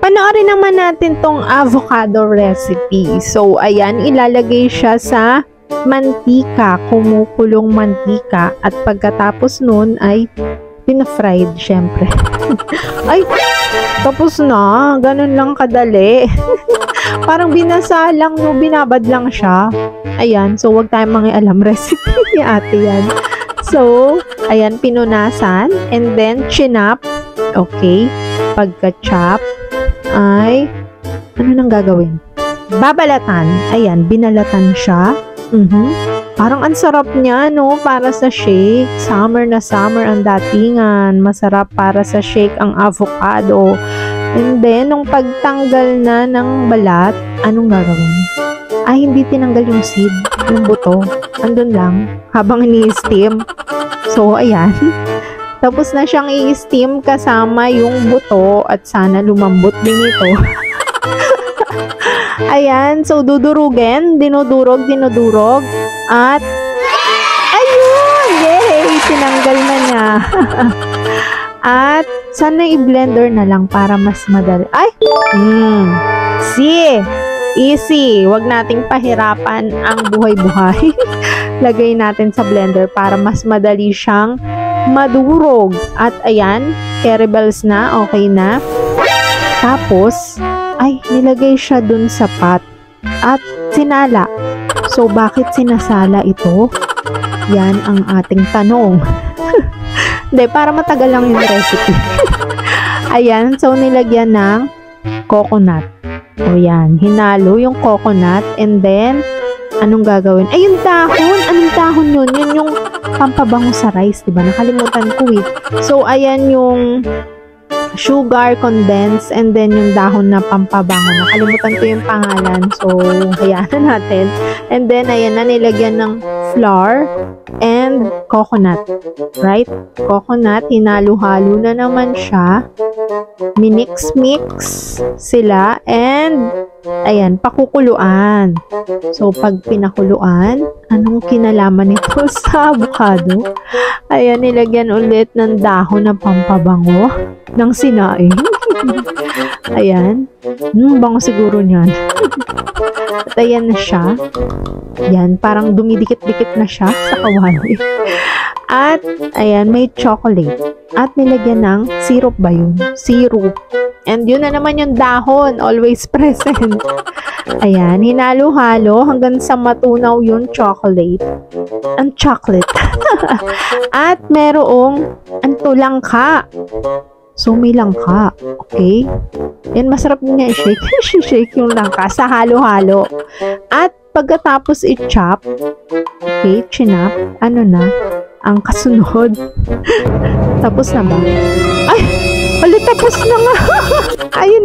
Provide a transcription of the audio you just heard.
Panoorin naman natin tong avocado recipe. So, ayan, ilalagay siya sa mantika, kumukulong mantika. At pagkatapos nun ay pina-fried, syempre. Ay, tapos na. Ganun lang kadali. Parang binasa lang, no, binabad lang siya. Ayan, so wag tayong mangialam recipe ni ate yan. So, ayan, pinunasan. And then, chinap. Okay. Pagka-chop, ay, ano nang gagawin? Babalatan. Ayan, binalatan siya. Parang ang sarap niya, no? Para sa shake. Summer na summer ang datingan. Masarap para sa shake ang avocado. And then, nung pagtanggal na ng balat, anong gagawin? Ay, hindi tinanggal yung seed, yung buto. Andun lang, habang ini-steam. So, ayan. Tapos na siyang i-steam kasama yung buto at sana lumambot din ito. Ayan, so dudurugin, dinudurog, at ayun! Yay! Tinanggal na niya. At sana i-blender na lang para mas madali. Ay! See! Easy! Huwag nating pahirapan ang buhay-buhay. Lagay natin sa blender para mas madali siyang madurog. At ayan, caramels na, okay na. Tapos, ay, nilagay siya dun sa pot. At sinala. So, bakit sinasala ito? Yan ang ating tanong. Hindi, para matagal lang yung recipe. Ayan, so nilagyan ng coconut. O yan, hinalo yung coconut. And then, anong gagawin? Ay, yung dahon. Anong dahon yun? Yun yung pampabango sa rice, diba? Nakalimutan ko eh. So, ayan yung sugar condensed and then yung dahon na pampabango. Nakalimutan ko yung pangalan. So, hayaan natin. And then, ayan na, nilagyan ng flour and coconut. Right? Coconut, hinalo-halo na naman siya. Minix-mix sila and ayan, pakukuluan. So, pag pinakuluan, anong kinalaman nito sa avocado? Ayan, nilagyan ulit ng dahon na pampabango ng sinaing. Ayan. Bango siguro niyan. At ayan na siya. Yan, parang dumidikit-dikit na siya sa kawali. At, ayan, may chocolate. At nilagyan ng syrup ba yun? Syrup. And yun na naman yung dahon, always present. Ayan, hinalo-halo hanggang sa matunaw yung chocolate. Ang chocolate. At merong langka. So, may langka. Okay? Yan, masarap niya i-shake. I-shake yung langka sa halo-halo. At pagkatapos i-chop, okay, chinap, ano na, ang kasunod. Tapos na ba? Ay! Tapos na nga! Ayun na.